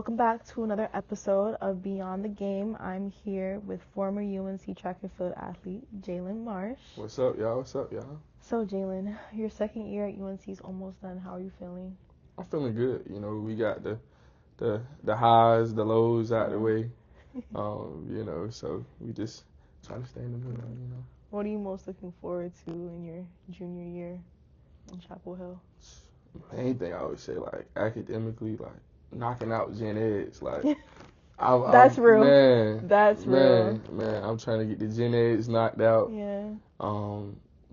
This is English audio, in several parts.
Welcome back to another episode of Beyond the Game. I'm here with former UNC track and field athlete Jaylen Marsh. What's up, y'all? What's up, y'all? So, Jaylen, your second year at UNC is almost done. How are you feeling? I'm feeling good. You know, we got the highs, the lows out the way. So we just trying to stay in the middle. What are you most looking forward to in your junior year in Chapel Hill? Main thing I always say, like academically, like knocking out gen eds, like. That's real. Man, That's real. Man, I'm trying to get the gen eds knocked out. Yeah.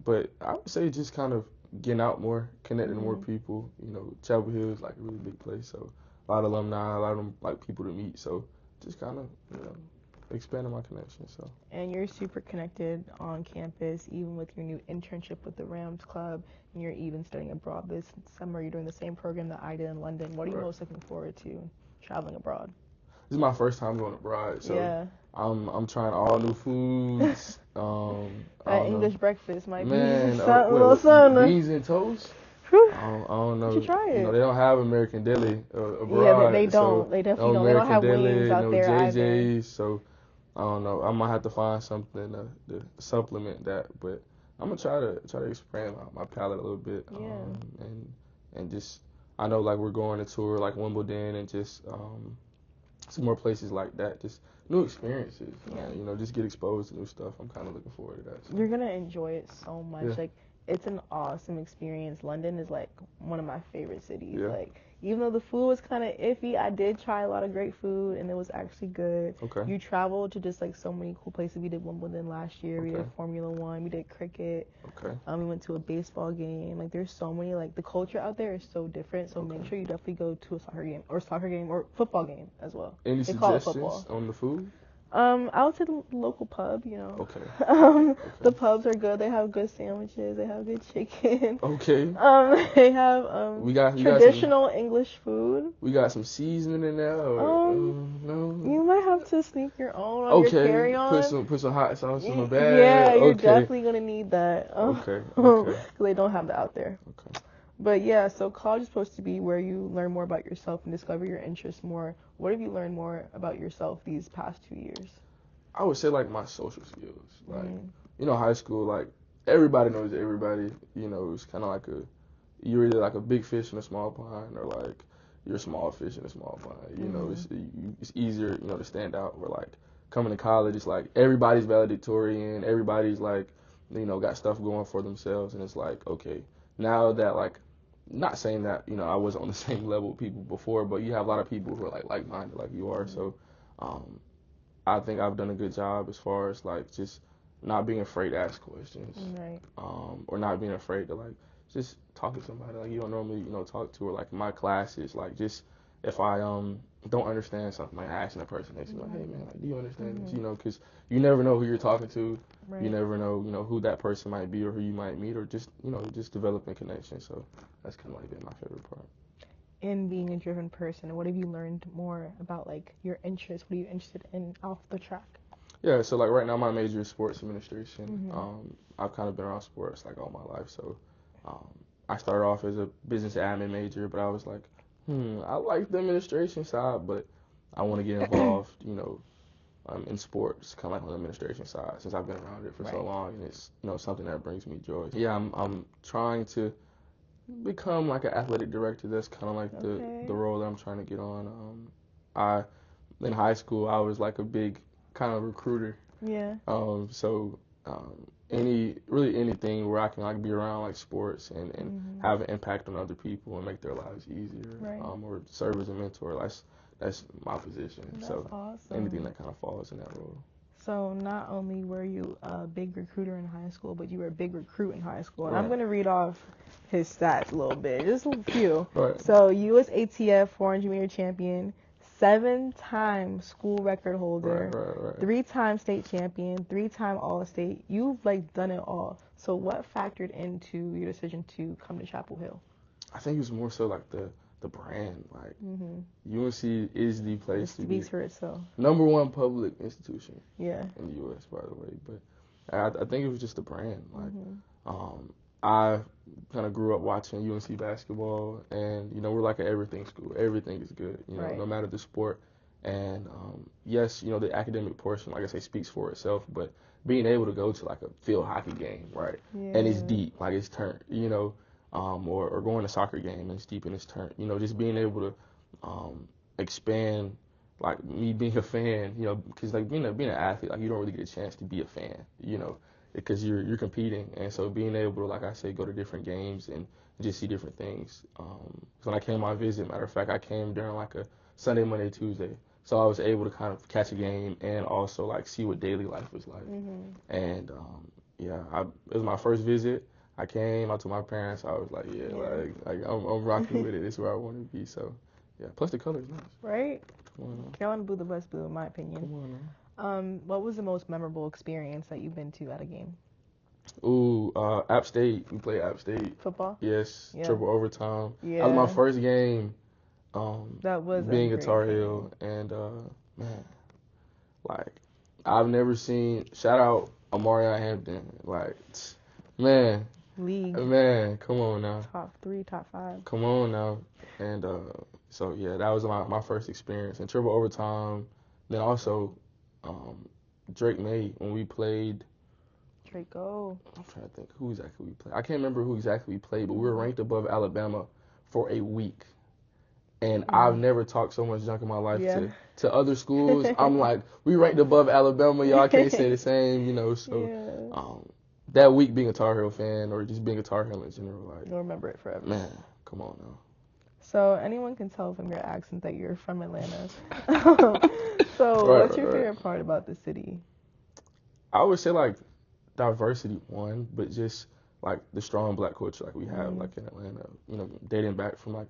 But I would say just kind of getting out more, connecting to more people. You know, Chapel Hill is like a really big place, so a lot of alumni, a lot of them like people to meet. So just kind of, expanding my connections. So. And you're super connected on campus, even with your new internship with the Rams Club, and you're even studying abroad this summer. You're doing the same program that I did in London. What are you most looking forward to traveling abroad? This is my first time going abroad, so yeah. I'm trying all new foods. That English breakfast might be something. Beans and toast. I don't know. You should try it. They don't have American deli abroad. Yeah, they don't. So they definitely don't. No They don't have American wings deli, out no there JJ's, either. So I don't know. I might have to find something to supplement that, but I'm gonna try to expand my palate a little bit. Yeah. And just I know like we're going to tour like Wimbledon and just some more places like that. Just new experiences. Yeah. Just get exposed to new stuff. I'm kind of looking forward to that. So. You're gonna enjoy it so much. Yeah. Like it's an awesome experience. London is like one of my favorite cities. Yeah. Like even though the food was kind of iffy, I did try a lot of great food and it was actually good. Okay. You traveled to just like so many cool places. We did Wimbledon last year. Okay. We did Formula One. We did cricket. Okay. We went to a baseball game. Like there's so many. Like the culture out there is so different. So make sure you definitely go to a soccer game or football game as well. Any they call it suggestions on the food? I would say the local pub, Okay. The pubs are good. They have good sandwiches. They have good chicken. Okay. They have we got traditional English food. We got some seasoning in there. No. You might have to sneak your own on your carry-on. Put some hot sauce in my bag. Yeah, you're definitely gonna need that. Okay. Because they don't have that out there. Okay. But yeah, so college is supposed to be where you learn more about yourself and discover your interests more. What have you learned more about yourself these past 2 years? I would say like my social skills. Like, high school, like everybody knows everybody. It's kind of like you're either like a big fish in a small pond or like you're a small fish in a small pond. It's easier, to stand out. Where like coming to college, it's like everybody's valedictorian, everybody's like, got stuff going for themselves, and it's like, okay, now that like. Not saying that, I wasn't on the same level with people before, but you have a lot of people who are like-minded like you are. So I think I've done a good job as far as like just not being afraid to ask questions. Right. Or not being afraid to like just talk to somebody like you don't normally, talk to, or like in my classes, like just if I don't understand something, like asking the person next to me, like, hey man, like, do you understand this? Because you never know who you're talking to. Right. You never know, who that person might be or who you might meet, or just, just developing connection. So that's kind of like been my favorite part. In being a driven person, what have you learned more about like your interests? What are you interested in off the track? Yeah, so like right now my major is sports administration. I've kind of been around sports like all my life. So I started off as a business admin major, but I was like, I like the administration side, but I want to get involved, in sports, kind of like on the administration side, since I've been around it for so long, and it's something that brings me joy. Yeah, I'm trying to become like an athletic director. That's kind of like the role that I'm trying to get on. In high school I was like a big kind of recruiter. Yeah. Anything where I can like be around like sports and have an impact on other people and make their lives easier, or serve as a mentor. That's my position. That's awesome. Anything that kind of falls in that role. So not only were you a big recruiter in high school, but you were a big recruit in high school. And I'm going to read off his stats a little bit, just a few. Right. So you was ATF 400 meter champion, 7-time school record holder, 3-time state champion, 3-time All-State. You've like done it all. So what factored into your decision to come to Chapel Hill? I think it was more so like the brand, like UNC is the place to be. It speaks for itself. #1 public institution. Yeah. In the U.S., by the way, but I think it was just the brand. Like, I kind of grew up watching UNC basketball, and we're like an everything school. Everything is good, Right. no matter the sport. And yes, the academic portion, like I say, speaks for itself. But being able to go to like a field hockey game, right, Yeah. and it's deep, like it's turned, or going to a soccer game and it's deep and it's turned, just being able to expand, like me being a fan, because like being an athlete, like you don't really get a chance to be a fan, because you're competing, and so being able to, like I say, go to different games and just see different things. So when I came on visit, matter of fact, I came during like a Sunday, Monday, Tuesday, so I was able to kind of catch a game and also like see what daily life was like. And yeah, it was my first visit. I came, I told my parents, I was like, yeah. like I'm rocking with it. This is where I want to be. So yeah, plus the color is nice. Right? Come on now. Carolina blue, the best blue, in my opinion. Come on now. What was the most memorable experience that you've been to at a game? Ooh, App State. We played App State. Football? Yes. Yeah. Triple overtime. Yeah. That was my first game. That was being a a Tar great Heel, and man, like I've never seen. Shout out Amarion Hampton. Like, man. League. Man, come on now. Top 3, top 5. Come on now. And so yeah, that was my first experience in triple overtime. Then also, Drake May when we played. Draco. I'm trying to think who exactly we played. I can't remember who exactly we played, but we were ranked above Alabama for a week. And I've never talked so much junk in my life to other schools. I'm like, we ranked above Alabama, y'all can't say the same, So that week being a Tar Heel fan or just being a Tar Heel in general, like, you'll remember it forever. Man, come on now. So anyone can tell from your accent that you're from Atlanta. So what's your favorite part about the city? I would say like diversity one, but just like the strong black culture like we have like in Atlanta, dating back from like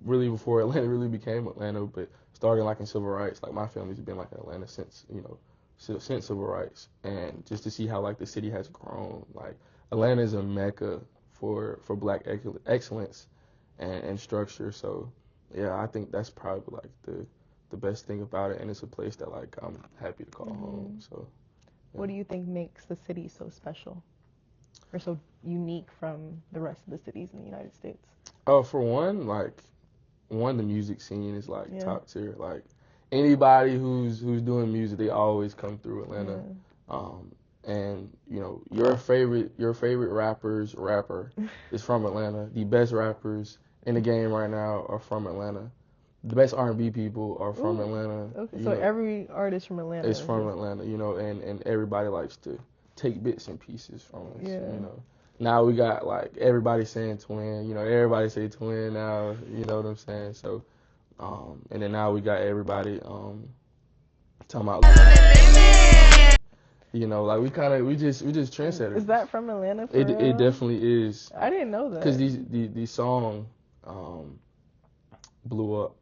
really before Atlanta really became Atlanta, but starting like in civil rights, like my family's been like in Atlanta since civil rights, and just to see how like the city has grown, like Atlanta is a mecca for black excellence and structure. So yeah, I think that's probably like the best thing about it, and it's a place that like I'm happy to call home. So yeah. What do you think makes the city so special or so unique from the rest of the cities in the United States? For one, the music scene is like top tier. Like anybody who's doing music, they always come through Atlanta. And your favorite rapper is from Atlanta. The best rappers in the game right now are from Atlanta. The best R&B people are from Atlanta. Okay, so every artist from Atlanta is from Atlanta, and everybody likes to take bits and pieces from us, Now we got like everybody saying twin, everybody say twin now, you know what I'm saying? So, and then now we got everybody talking about, like we just trendsetters. Is that from Atlanta? For it real? It definitely is. I didn't know that. Because these song blew up.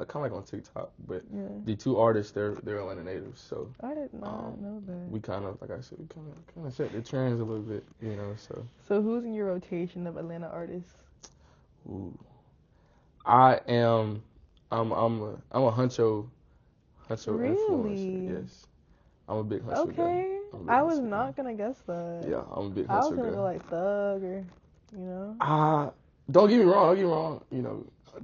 Kind of like on TikTok, but the two artists, they're Atlanta natives, so I did not know that. We kind of, like I said, we kind of set the trends a little bit, So who's in your rotation of Atlanta artists? Ooh, I'm a Huncho really? influencer. Yes, I'm a big Huncho guy. Okay, I was not gonna guess that. Yeah, I'm a big Huncho guy. I was gonna go like Thug or, Don't get me wrong.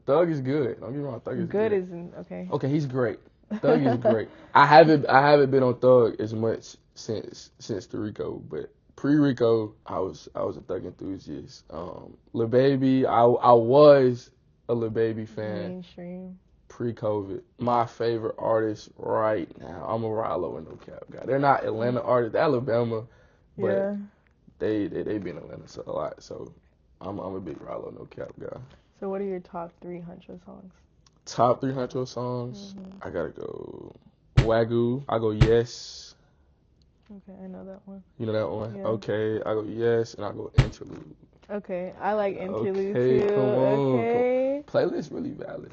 Thug is good. Don't get me wrong. Thug is good. Okay. Okay, he's great. Thug is great. I haven't been on Thug as much since the Rico, but pre-Rico, I was a Thug enthusiast. Lil Baby, I was a Lil Baby fan. Mainstream. Pre-COVID, my favorite artist right now, I'm a Rilo and No Cap guy. They're not Atlanta artists, they're Alabama, but they been in Atlanta a lot. So I'm a big Rilo No Cap guy. So what are your top 3 Huncho songs? Top 3 Huncho songs? I gotta go Wagyu. I go Yes. Okay, I know that one. You know that one? Yeah. Okay, I go Yes, and I go Interlude. Okay, I like Interlude too. Come on. Okay. Playlist really valid.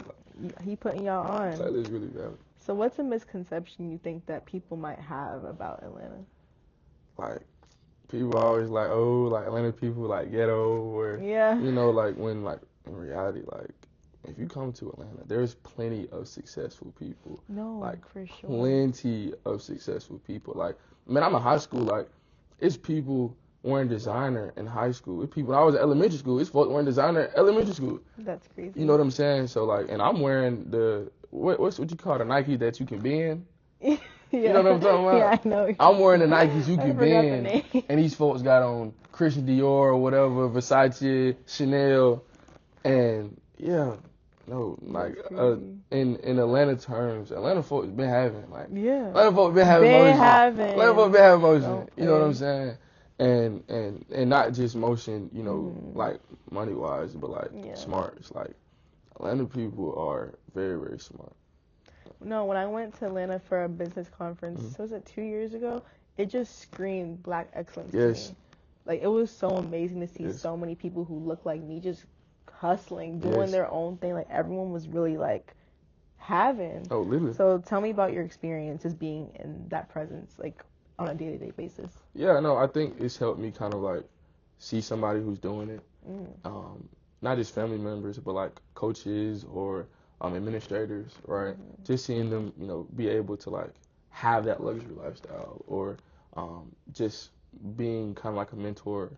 He putting y'all on. Playlist really valid. So what's a misconception you think that people might have about Atlanta? Like, people always like, oh, like Atlanta people like ghetto, or like when like in reality, like if you come to Atlanta, there's plenty of successful people. No, like for sure. Plenty of successful people. Like, man, I'm in high school. Like, it's people wearing designer in high school. It's people, when I was in elementary school, it's folks wearing designer in elementary school. That's crazy. You know what I'm saying? So like, and I'm wearing the what you call the Nike that you can bend. Yeah. You know what I'm talking about? Yeah, I know. I'm wearing the Nikes you I can forgot the bend, name. and these folks got on Christian Dior or whatever, Versace, Chanel, and yeah, no, like in Atlanta terms, Atlanta folks been having like Atlanta folks been having motion. Atlanta folks been having motion. You know what I'm saying? And not just motion, you know, like money wise, but like smarts. Like Atlanta people are very, very smart. No, when I went to Atlanta for a business conference, so was it 2 years ago? It just screamed Black excellence to me. Like, it was so amazing to see so many people who look like me just hustling, doing their own thing. Like, everyone was really, like, having. Oh, literally. So tell me about your experiences being in that presence, like, on a day-to-day basis. Yeah, no, I think it's helped me kind of, like, see somebody who's doing it. Not just family members, but, like, coaches or administrators, right? Just seeing them, you know, be able to like have that luxury lifestyle, or just being kind of like a mentor.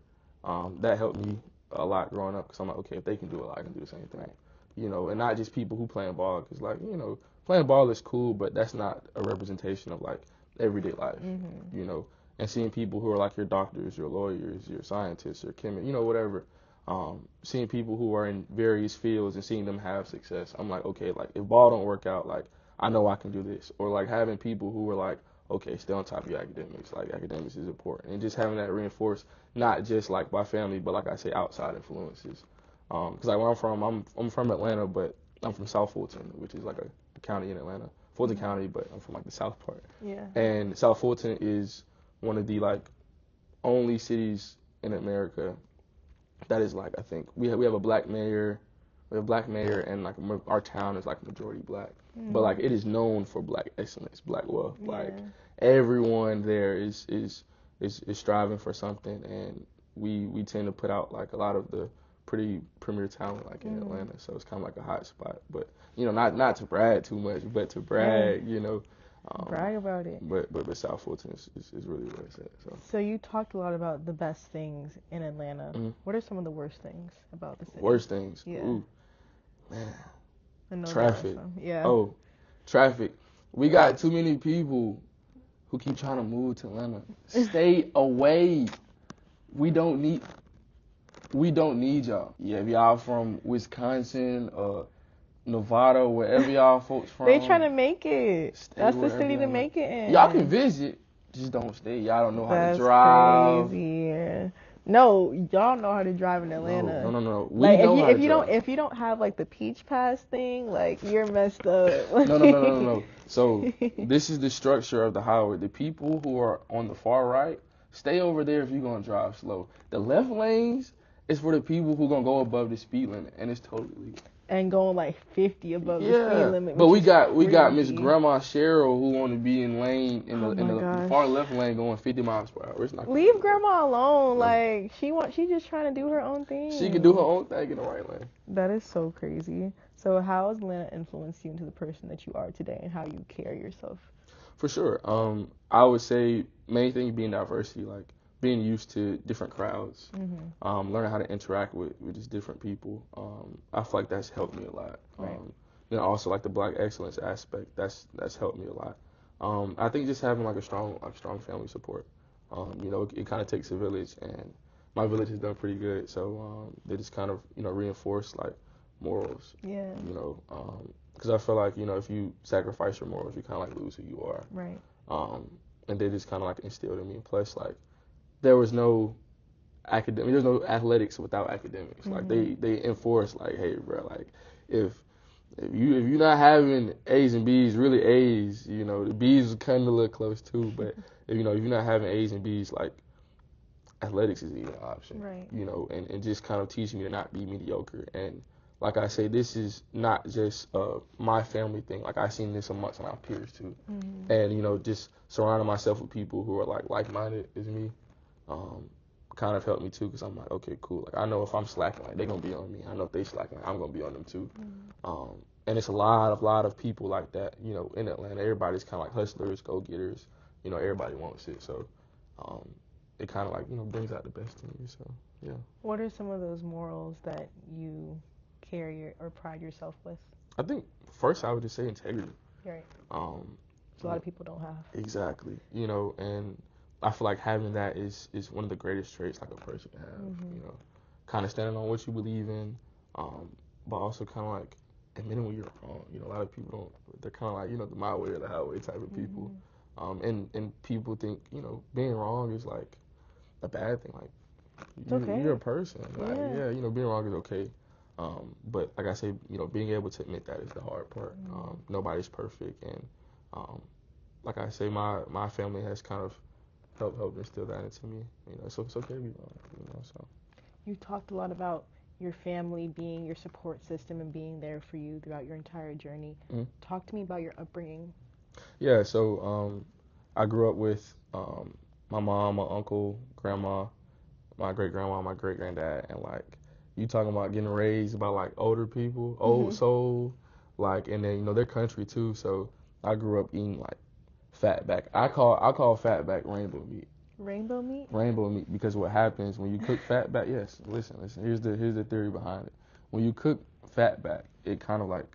That helped me a lot growing up, because I'm like, okay, if they can do it, I can do the same thing. You know, and not just people who playing ball, because like, you know, playing ball is cool, but that's not a representation of like everyday life. You know, and seeing people who are like your doctors, your lawyers, your scientists, your chemists, you know, whatever. Seeing people who are in various fields and seeing them have success, I'm like, okay, like if ball don't work out, like I know I can do this. Or like having people who are like, okay, stay on top of your academics, like academics is important, and just having that reinforced, not just like by family, but like I say, outside influences. Because like where I'm from, I'm from Atlanta, but I'm from South Fulton, which is like a county in Atlanta, Fulton County, but I'm from like the south part. Yeah. And South Fulton is one of the like only cities in America that is like, I think we have a black mayor, and like our town is like majority black, but like it is known for black excellence, black wealth. Like everyone there is striving for something, and we tend to put out like a lot of the pretty premier talent like in Atlanta, so it's kind of like a hot spot. But you know, not to brag too much, but to brag, you know. Brag about it. But South Fulton is really where it's at. So you talked a lot about the best things in Atlanta. What are some of the worst things about the city? Worst things? Yeah. Ooh, man. Traffic. Yeah. Oh, traffic. We got too many people who keep trying to move to Atlanta. Stay away. We don't need y'all. Yeah, if y'all from Wisconsin, Nevada, wherever y'all folks from. They trying to make it. That's the city to make it in. Y'all can visit, just don't stay. Y'all don't know how to drive. Crazy. No, y'all know how to drive in Atlanta. No. If you don't have like the Peach Pass thing, like you're messed up. No. So this is the structure of the highway. The people who are on the far right, stay over there if you're gonna drive slow. The left lanes is for the people who gonna go above the speed limit, and it's totally legal. And going like 50 above the speed limit. But we got Miss Grandma Cheryl who want to be in the far left lane going 50 miles per hour. It's not leave Grandma alone. Like she just trying to do her own thing. She can do her own thing in the right lane. That is so crazy. So how has Atlanta influenced you into the person that you are today, and how you carry yourself? For sure. I would say main thing being diversity, like being used to different crowds, learning how to interact with just different people. I feel like that's helped me a lot. Right. Then also like the black excellence aspect, that's helped me a lot. I think just having like a strong family support. You know, it kind of takes a village, and my village has done pretty good. So they just kind of, you know, reinforce like morals. Yeah. You know, because I feel like, you know, if you sacrifice your morals, you kind of like lose who you are. Right. And they just kind of like instilled in me. Plus, like, there's no athletics without academics. Like they enforce like, hey, bro, like if you're not having A's and B's, really A's, you know, the B's are kind of a little close too, but if you're not having A's and B's, like athletics is even an option. Right. You know, and just kind of teaching me to not be mediocre. And like I say, this is not just my family thing. Like I've seen this amongst my peers too. And you know, just surrounding myself with people who are like-minded as me. Kind of helped me too, because I'm like, okay, cool. Like I know if I'm slacking, like they're gonna be on me. I know if they slacking, I'm gonna be on them too. And it's a lot of people like that, you know, in Atlanta. Everybody's kind of like hustlers, go-getters. You know, everybody wants it. So it kind of like, you know, brings out the best in you. So yeah. What are some of those morals that you carry or pride yourself with? I think first I would just say integrity. Right. Um, a lot of people don't have. Exactly. You know, and I feel like having that is one of the greatest traits like a person can have. Mm-hmm. You know, kind of standing on what you believe in, but also kind of like admitting when you're wrong. You know, a lot of people don't. They're kind of like, you know, the my way or the highway type of people. And people think, you know, being wrong is like a bad thing. Like you're a person. Like yeah, you know, being wrong is okay. But like I say, you know, being able to admit that is the hard part. Nobody's perfect, and like I say, my family has kind of helped instill that into me. You know, so it's okay to be wrong. You know, so. You talked a lot about your family being your support system and being there for you throughout your entire journey. Mm-hmm. Talk to me about your upbringing. Yeah, so I grew up with my mom, my uncle, grandma, my great grandma, my great granddad, and like you talking about getting raised by like older people, old soul, like, and then you know they're country too. So I grew up eating like fatback. I call fatback rainbow meat. Rainbow meat? Rainbow meat, because what happens when you cook fatback? Yes, listen. Here's the theory behind it. When you cook fatback, it kind of like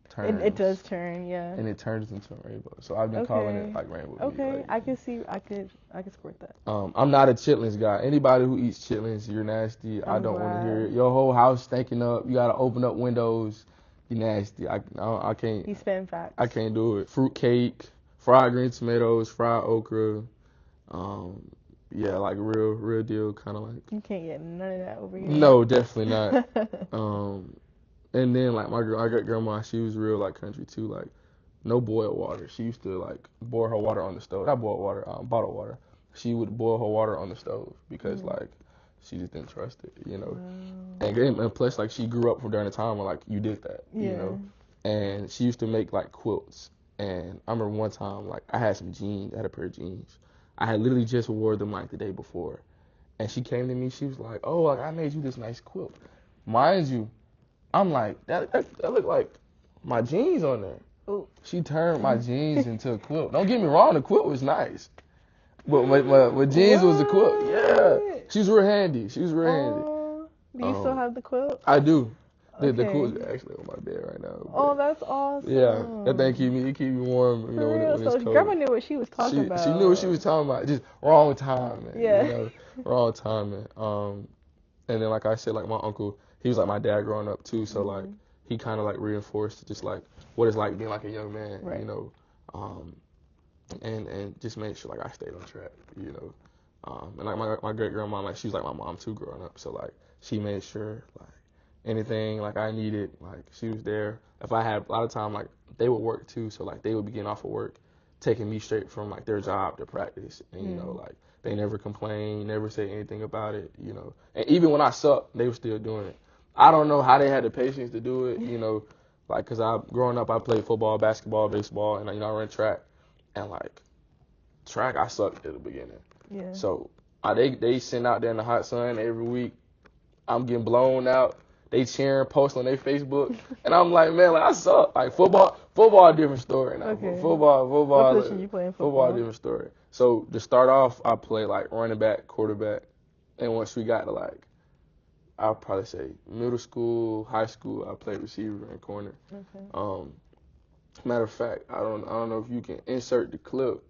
turns. It does turn, yeah. And it turns into a rainbow. So I've been calling it like rainbow meat. Okay, like, I could support that. I'm not a chitlins guy. Anybody who eats chitlins, you're nasty. I don't want to hear it. Your whole house stinking up. You gotta open up windows. You nasty. I can't. You spin facts. I can't do it. Fruit cake, fried green tomatoes, fried okra. Yeah, like real deal, kind of like. You can't get none of that over here. No, definitely not. And then like my great grandma, she was real like country too. Like no boiled water. She used to like boil her water on the stove. Not boiled water, bottled water. She would boil her water on the stove because like she just didn't trust it, you know. And plus like she grew up from during the time when like you did that, you know. And she used to make like quilts. And I remember one time like I had some jeans. I had a pair of jeans. I had literally just wore them like the day before. And she came to me. She was like, "Oh, like I made you this nice quilt." Mind you, I'm like, that looked like my jeans on there. Ooh. She turned my jeans into a quilt. Don't get me wrong, the quilt was nice. But my jeans was a quilt. Yeah. She was real handy. She was real handy. Do you still have the quilt? I do. The quilt is actually on my bed right now. Oh, that's awesome. Yeah. That thing keep me warm, you know, when it's cold. Grandma knew what she was talking about. She knew what she was talking about. Just wrong time, man. Yeah. You know, wrong time, man. And then like I said, like my uncle, he was like my dad growing up too, so like he kind of like reinforced just like what it's like being like a young man, you know, and just made sure like I stayed on track, you know, and like my great grandma, like she was like my mom too growing up, so like she made sure like anything like I needed, like she was there. If I had a lot of time, like they would work too, so like they would be getting off of work, taking me straight from like their job to practice, and you know like. They never complained, never say anything about it, you know. And even when I sucked, they were still doing it. I don't know how they had the patience to do it, you know, like, because growing up, I played football, basketball, baseball, and, you know, I ran track. And, like, track, I sucked at the beginning. Yeah. So they send out there in the hot sun every week. I'm getting blown out. They cheering, posting on their Facebook. And I'm like, man, like, I suck. Like, football, a different story now. Okay. Football. What position you playing football? Football, a different story. So to start off, I play like running back, quarterback, and once we got to like, I'll probably say middle school, high school, I played receiver and corner. Okay. Matter of fact, I don't know if you can insert the clip,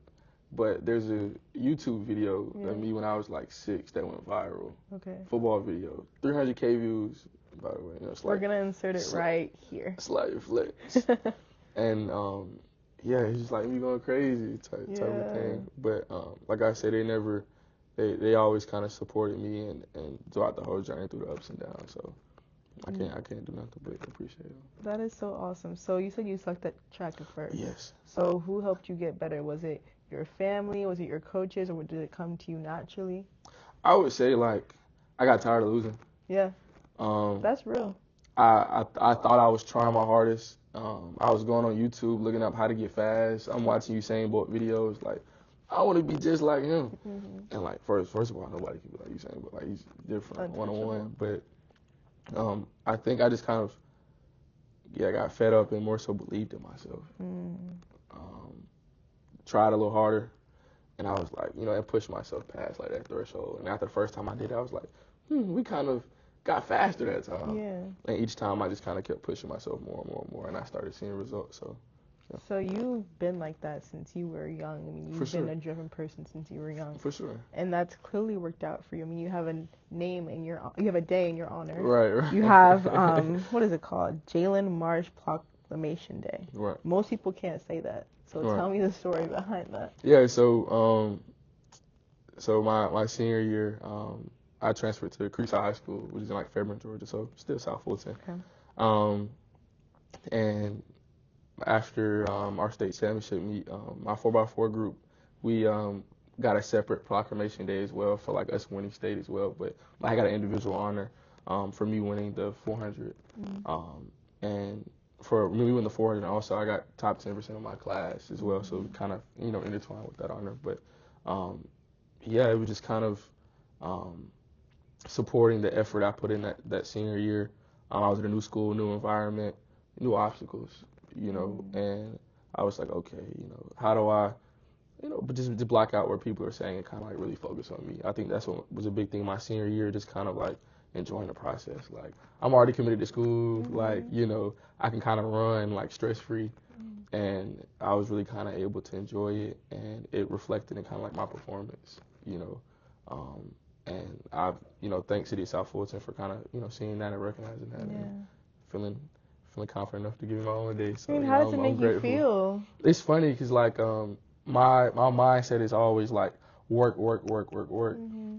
but there's a YouTube video of me when I was like 6 that went viral. Okay. Football video, 300K views, by the way. You know, we're gonna insert it right here. Slide your flex. And yeah, it's just like me going crazy type of thing. But like I said, they always kind of supported me and throughout the whole journey through the ups and downs. So I can't do nothing but appreciate it. That is so awesome. So you said you sucked at track at first. Yes. So who helped you get better? Was it your family? Was it your coaches? Or did it come to you naturally? I would say like I got tired of losing. Yeah. That's real. I thought I was trying my hardest. I was going on YouTube looking up how to get fast. I'm watching Usain Bolt videos. Like, I want to be just like him. And like first of all, nobody can be like Usain Bolt. Like he's different, one-on-one. But I think I just kind of got fed up and more so believed in myself. Tried a little harder, And I was like, it pushed myself past like that threshold. And after the first time I did it, I was like, we kind of got faster that time. Yeah. And each time I just kind of kept pushing myself more and more and more, and I started seeing results. So. Yeah. So you've been like that since you were young. I mean, you've been a driven person since you were young. For sure. And that's clearly worked out for you. I mean, you have a you have a day in your honor. Right. You have what is it called? Jaylen Marsh Proclamation Day. Right. Most people can't say that. So tell me the story behind that. Yeah. So my senior year, I transferred to Creekside High School, which is in like Fairburn, Georgia. So still South Fulton. Okay. And after our state championship meet, my 4x4 group, we got a separate proclamation day as well for like us winning state as well. But I got an individual honor for me winning the 400. And for me winning the 400, also I got top 10% of my class as well. So kind of intertwined with that honor. But yeah, it was just kind of supporting the effort I put in that senior year. I was at a new school, new environment, new obstacles. And I was like, okay, how do I, but just to block out where people are saying and kind of like really focus on me. I think that's what was a big thing my senior year, just kind of like enjoying the process. Like, I'm already committed to school, like, I can kind of run like stress-free, and I was really kind of able to enjoy it, and it reflected in kind of like my performance, and I've, thanks City of South Fulton for kind of, seeing that and recognizing that and feeling confident enough to give me my own day. So, I mean, how does it make you feel? It's funny because like my mindset is always like work.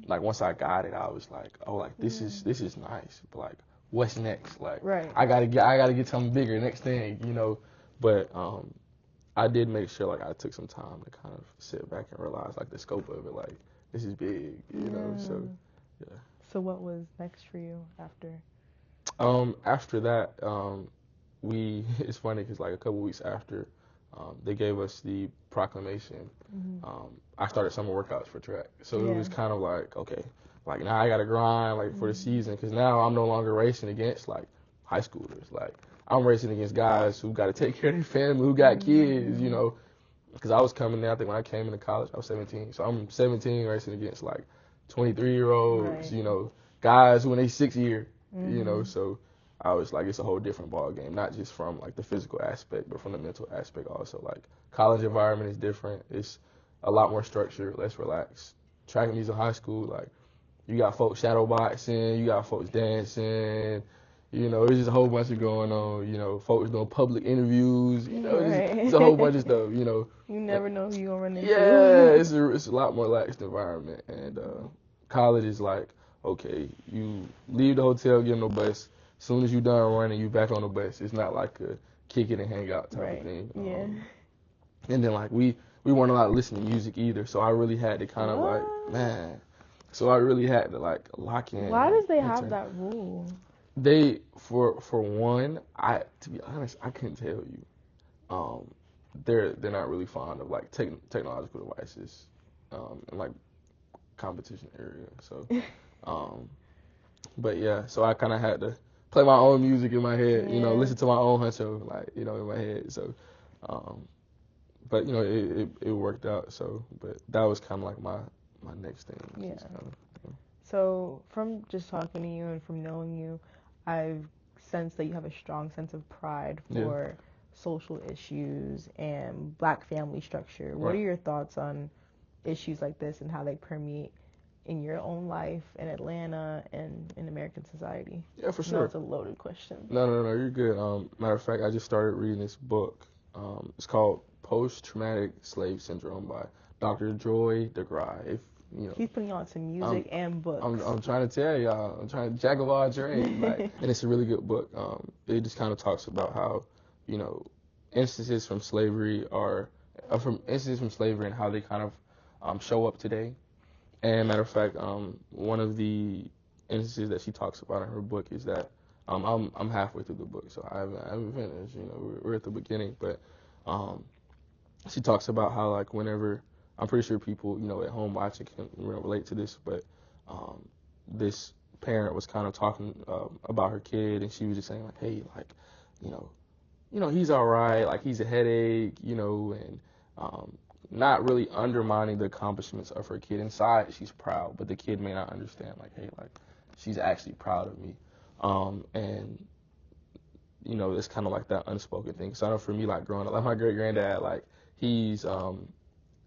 Like once I got it, I was like, oh, like this is nice, but like what's next? Like I gotta get something bigger. Next thing, But I did make sure like I took some time to kind of sit back and realize like the scope of it. Like this is big, So yeah. So what was next for you after? After that, it's funny because like a couple weeks after they gave us the proclamation, I started summer workouts for track. So it was kind of like, okay, like now I got to grind like for the season, because now I'm no longer racing against like high schoolers. Like I'm racing against guys who got to take care of their family, who got kids, because I was coming there, I think when I came into college, I was 17. So I'm 17 racing against like 23-year-olds, guys who in their 6th year, so I was like, it's a whole different ball game, not just from like the physical aspect, but from the mental aspect also. Like college environment is different. It's a lot more structured, less relaxed. Track and meets in high school, like you got folks shadow boxing, you got folks dancing, it's just a whole bunch of going on, folks doing public interviews, it's a whole bunch of stuff, You never know who you're gonna run into. Yeah, it's a lot more relaxed environment. And college is like, okay, you leave the hotel, get on the bus. As soon as you're done running, you back on the bus. It's not like a kick it and hang out type of thing. And then like we weren't allowed to listen to music either, so I really had to kind of like, so I really had to like lock in. Why does they have that rule? They for one, to be honest, I couldn't tell you. They're not really fond of like technological devices, in like competition area. So, but yeah, so I kind of had to play my own music in my head, listen to my own huncho, like, in my head. So, but it worked out. So, but that was kind of like my next thing. Yeah. So from just talking to you and from knowing you, I've sensed that you have a strong sense of pride for social issues and Black family structure. What are your thoughts on issues like this and how they permeate in your own life in Atlanta and in American society? Yeah, for sure. No, it's a loaded question. No, you're good. Matter of fact, I just started reading this book. It's called Post-Traumatic Slave Syndrome by Dr. Joy DeGraw. He's putting on some music and books. I'm trying to tell y'all. I'm trying to jack of all trades. And it's a really good book. It just kind of talks about how, instances from slavery and how they kind of show up today. And matter of fact, one of the instances that she talks about in her book is that I'm halfway through the book, so I haven't finished. We're at the beginning, but she talks about how like whenever, I'm pretty sure people at home watching can relate to this, but this parent was kind of talking about her kid, and she was just saying like, hey, like he's all right, like he's a headache, and not really undermining the accomplishments of her kid. Inside, she's proud, but the kid may not understand, like, hey, like, she's actually proud of me. And, you know, it's kind of like that unspoken thing. So I know for me, like, growing up, like, my great-granddad, like, he's,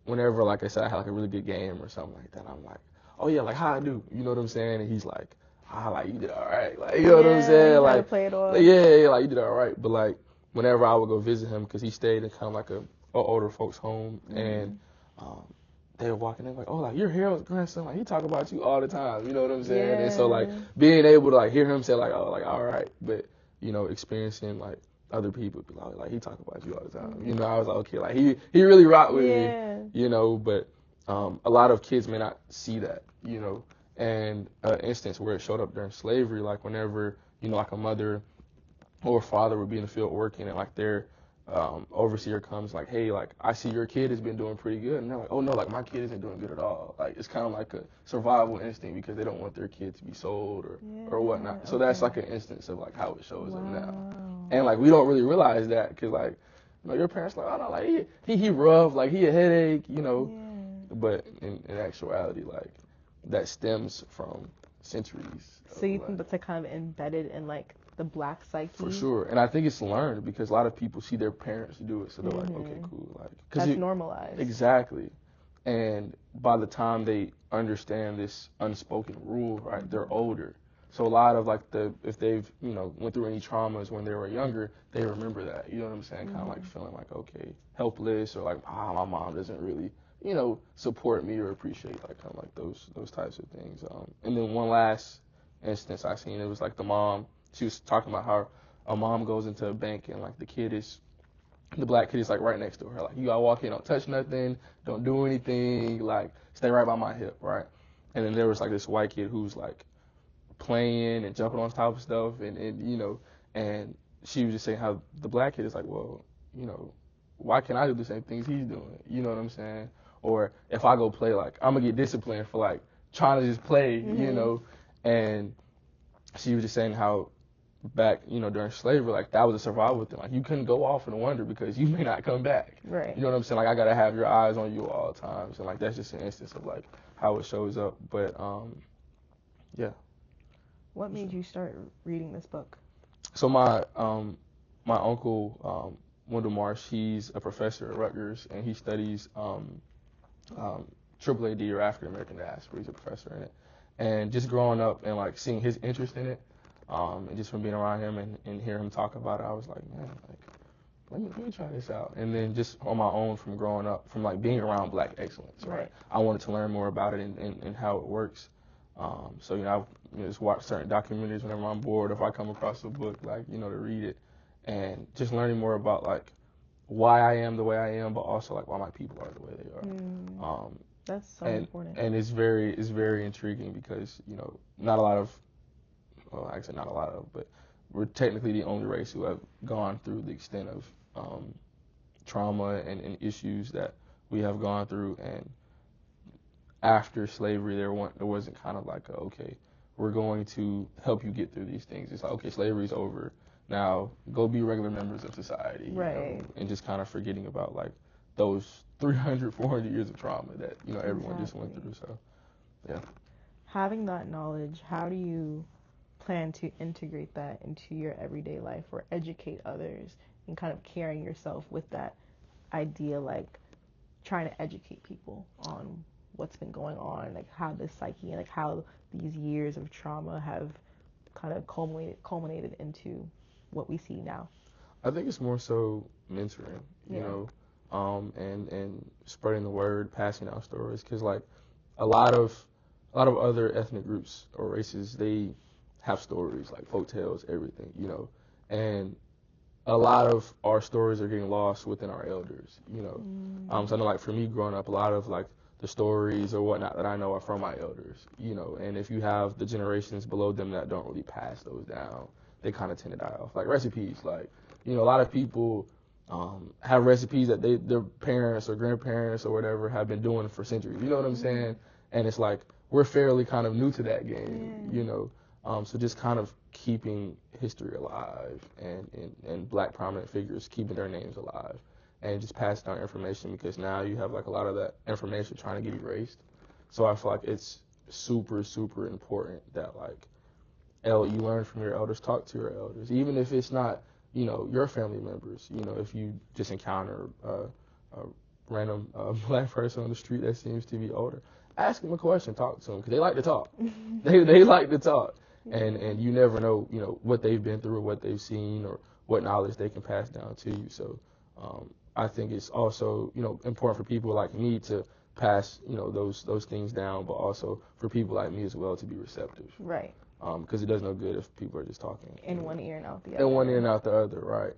whenever, like I said, I had, like, a really good game or something like that, I'm like, oh, yeah, like, how I do? You know what I'm saying? And he's like, like, you did all right. Like, you know what I'm saying? Like, play it off. Yeah, like, you did all right. But, like, whenever I would go visit him, because he stayed in kind of like a older folks' home, and they were walking in like, oh, like, you're Harold's grandson. Like, he talk about you all the time. You know what I'm saying? Yeah. And so, like, being able to, like, hear him say, like, oh, like, all right. But, you know, experiencing, like, other people be like, he talk about you all the time. You know, I was like, okay, like, he really rocked with me. You know, but a lot of kids may not see that, you know. And an instance where it showed up during slavery, like, whenever, you know, like, a mother or father would be in the field working, and like their overseer comes like, hey, like, I see your kid has been doing pretty good, and they're like, oh no, like, my kid isn't doing good at all. Like, it's kind of like a survival instinct because they don't want their kid to be sold or whatnot. So that's like an instance of like how it shows up now, and like we don't really realize that because like, you know, your parents like, oh no, like he rough, like he a headache, you know, but in actuality, like, that stems from centuries. So you think that's like kind of embedded in like the Black psyche? For sure. And I think it's learned because a lot of people see their parents do it, so they're like, okay, cool. Like, that's normalized. Exactly. And by the time they understand this unspoken rule, right, they're older. So a lot of like if they've, you know, went through any traumas when they were younger, they remember that. You know what I'm saying? Kind of like feeling like, okay, helpless, or like, my mom doesn't really, you know, support me or appreciate, like, kind of like those types of things. And then one last instance I seen, it was like the mom, she was talking about how a mom goes into a bank and like the black kid is like right next to her. Like, you gotta walk in, don't touch nothing, don't do anything, like, stay right by my hip, right? And then there was like this white kid who's like playing and jumping on top of stuff, and you know, and she was just saying how the black kid is like, well, you know, why can't I do the same things he's doing? You know what I'm saying? Or if I go play, like, I'm gonna get disciplined for like trying to just play, you know? And she was just saying how back, you know, during slavery, like, that was a survival thing. Like, you couldn't go off and wonder because you may not come back. Right. You know what I'm saying? Like, I gotta have your eyes on you all the times, and like that's just an instance of like how it shows up. But yeah. What made you start reading this book? So my uncle Wendell Marsh, he's a professor at Rutgers, and he studies AAAD, or African American diaspora. He's a professor in it, and just growing up and like seeing his interest in it, and just from being around him and hearing him talk about it, I was like, man, like, let me try this out. And then just on my own from growing up, from like being around Black excellence, right? I wanted to learn more about it and how it works. So, you know, I just watch certain documentaries whenever I'm bored, if I come across a book, like, you know, to read it, and just learning more about like why I am the way I am, but also like why my people are the way they are. That's so important. And it's very intriguing because, you know, not a lot of, well, actually not a lot of, but we're technically the only race who have gone through the extent of trauma and issues that we have gone through. And after slavery, there wasn't kind of like, okay, we're going to help you get through these things. It's like, okay, slavery's over. Now go be regular members of society. Right. You know, and just kind of forgetting about like those 300, 400 years of trauma that, you know, everyone just went through. So, yeah. Having that knowledge, how do you plan to integrate that into your everyday life or educate others and kind of carrying yourself with that idea, like trying to educate people on what's been going on, like how this psyche, like how these years of trauma have kind of culminated into what we see now? I think it's more so mentoring, you know, and spreading the word, passing out stories, because like a lot of other ethnic groups or races, they have stories like folk tales, everything, you know, and a lot of our stories are getting lost within our elders, you know. So I know, like, for me growing up, a lot of like the stories or whatnot that I know are from my elders, you know, and if you have the generations below them that don't really pass those down, they kind of tend to die off. Like recipes, like, you know, a lot of people have recipes that their parents or grandparents or whatever have been doing for centuries, you know what I'm saying? And it's like, we're fairly kind of new to that game, you know. So just kind of keeping history alive and Black prominent figures, keeping their names alive, and just pass down information, because now you have like a lot of that information trying to get erased. So I feel like it's super, super important that like you learn from your elders, talk to your elders, even if it's not, your family members. If you just encounter a random black person on the street that seems to be older, ask them a question, talk to them, because they like to talk. they like to talk, and you never know, what they've been through or what they've seen or what knowledge they can pass down to you. So I think it's also, important for people like me to pass, those things down, but also for people like me as well to be receptive. Right. Because it does no good if people are just talking. In one ear and out the other. In one ear and out the other, right.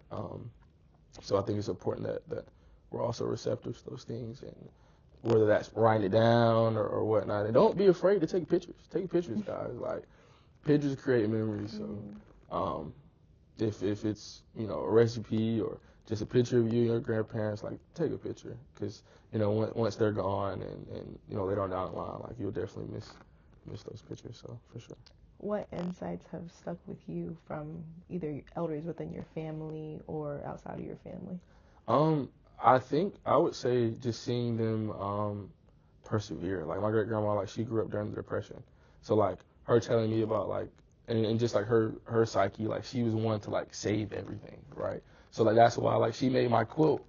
So I think it's important that we're also receptive to those things, and whether that's writing it down or whatnot. And don't be afraid to take pictures. Take pictures, guys. Like, pictures create memories. So if it's, a recipe or just a picture of you and your grandparents, like, take a picture. Because, once they're gone and later on down the line, like, you'll definitely miss those pictures. So, for sure. What insights have stuck with you from either elders within your family or outside of your family? I think I would say just seeing them persevere. Like my great grandma, like she grew up during the Depression, so like her telling me about like and just like her psyche, like she was one to like save everything, right? So like that's why like she made my quilt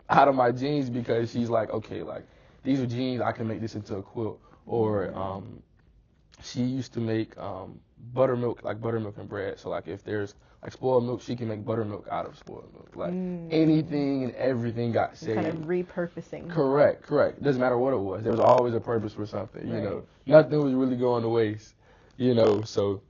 out of my jeans, because she's like, okay, like these are jeans, I can make this into a quilt. Or she used to make buttermilk and bread. So like if there's like spoiled milk, she can make buttermilk out of spoiled milk. Like anything and everything got saved. Kind of repurposing. Correct. Doesn't matter what it was. There was always a purpose for something. Nothing was really going to waste. So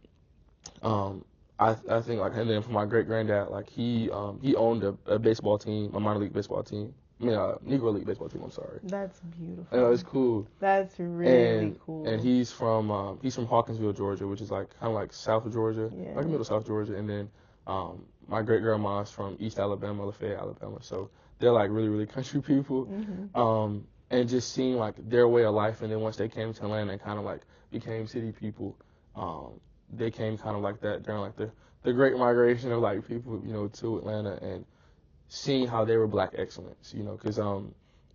I think like, and then for my great granddad, like he owned a baseball team, a minor league baseball team. Negro League baseball team. I'm sorry. That's beautiful. I know, it's cool. That's really cool. And he's from Hawkinsville, Georgia, which is like kind of like South Georgia, like middle South Georgia. And then my great grandma's from East Alabama, Lafayette, Alabama. So they're like really, really country people. And just seeing like their way of life, and then once they came to Atlanta and kind of like became city people, they came kind of like that during like the Great Migration of like people, to Atlanta, and seeing how they were black excellence, because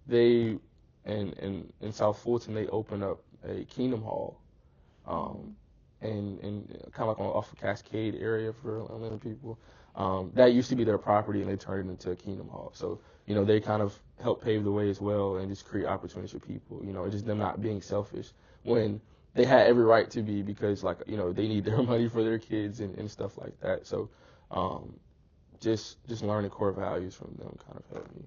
they in South Fulton, they opened up a Kingdom Hall, and kind of like off of Cascade area for Atlanta people. That used to be their property, and they turned it into a Kingdom Hall. So they kind of helped pave the way as well, and just create opportunities for people. Just them not being selfish when they had every right to be, because like they need their money for their kids and stuff like that. So just learning core values from them kind of helped me.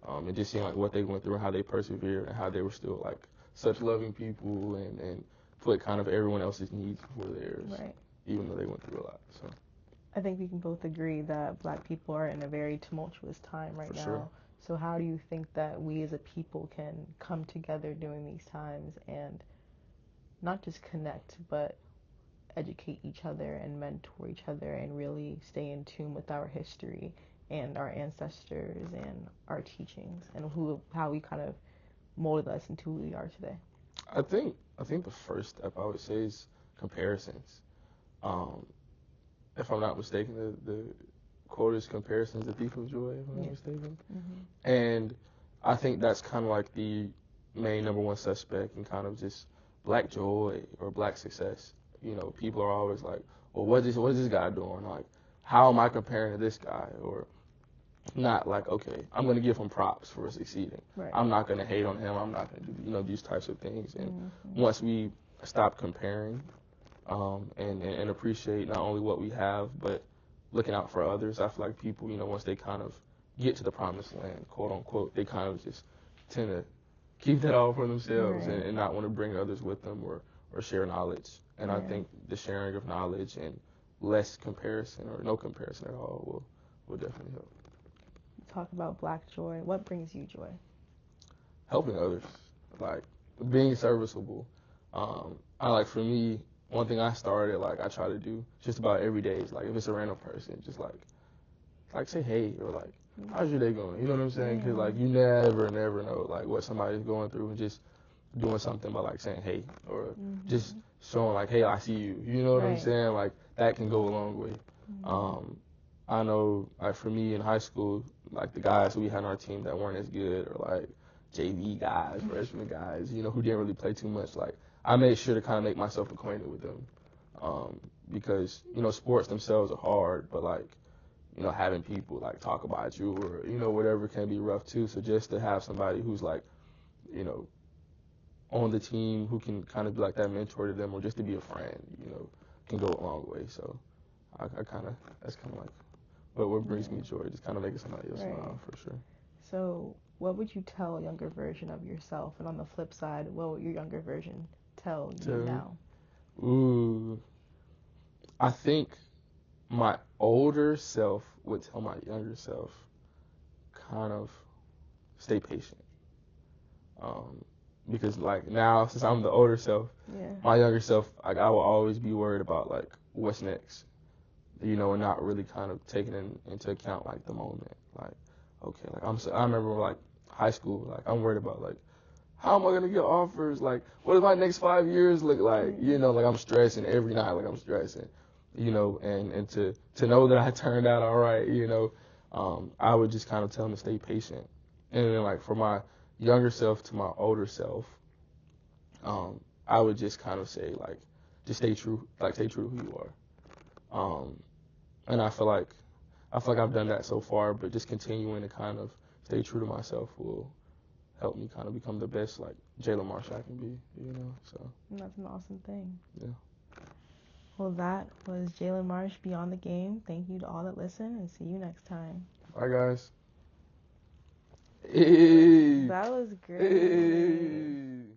And just seeing like what they went through and how they persevered and how they were still like such loving people and put kind of everyone else's needs before theirs, right, even though they went through a lot. So I think we can both agree that black people are in a very tumultuous time right now. Sure. So how do you think that we as a people can come together during these times and not just connect, but educate each other and mentor each other and really stay in tune with our history and our ancestors and our teachings and how we kind of molded us into who we are today? I think the first step I would say is comparisons. If I'm not mistaken, the quote is comparisons the thief of joy, if I'm not mistaken. And I think that's kind of like the main number one suspect in kind of just black joy or black success. People are always like, well, what is this guy doing? Like, how am I comparing to this guy? Or not like, okay, I'm going to give him props for succeeding. Right. I'm not going to hate on him. I'm not going to do, these types of things. And once we stop comparing and appreciate not only what we have, but looking out for others, I feel like people, once they kind of get to the promised land, quote unquote, they kind of just tend to keep that all for themselves and not want to bring others with them or share knowledge. And I think the sharing of knowledge and less comparison or no comparison at all will definitely help. Talk about black joy. What brings you joy? Helping others, like being serviceable. For me, one thing I started, like I try to do just about every day is like if it's a random person, just like say hey or like how's your day going? You know what I'm saying? Because like you never know like what somebody's going through, and just doing something by like saying hey or just showing like hey I see you. You know what I'm saying? Like that can go a long way. I know, like, for me in high school, like, the guys we had on our team that weren't as good, or, like, JV guys, freshman guys, you know, who didn't really play too much, like, I made sure to kind of make myself acquainted with them. Because, you know, sports themselves are hard, but, like, you know, having people, like, talk about you or, you know, whatever can be rough, too. So just to have somebody who's, like, you know, on the team who can kind of be like that mentor to them, or just to be a friend, you know, can go a long way. So I kind of, that's kind of like what brings me joy, just kind of making somebody else smile, for sure. So what would you tell a younger version of yourself? And on the flip side, what would your younger version tell you now? Ooh, I think my older self would tell my younger self kind of stay patient. Because, like, now, since I'm the older self, my younger self, like, I will always be worried about, like, what's next, you know, and not really kind of taking into account, like, the moment. Like, okay, like, I remember, like, high school, like, I'm worried about, like, how am I going to get offers? Like, what does my next 5 years look like? You know, like, I'm stressing every night, like, I'm stressing, you know, and to know that I turned out all right, you know, I would just kind of tell them to stay patient. And then, like, for my younger self to my older self, I would just kind of say, like, just stay true to who you are. And I feel like I've done that so far, but just continuing to kind of stay true to myself will help me kind of become the best, like, Jaylen Marsh I can be, you know. So that's an awesome thing. Yeah. Well, that was Jaylen Marsh Beyond the Game. Thank you to all that listen, and see you next time. Bye, guys. Hey. That was great. Hey.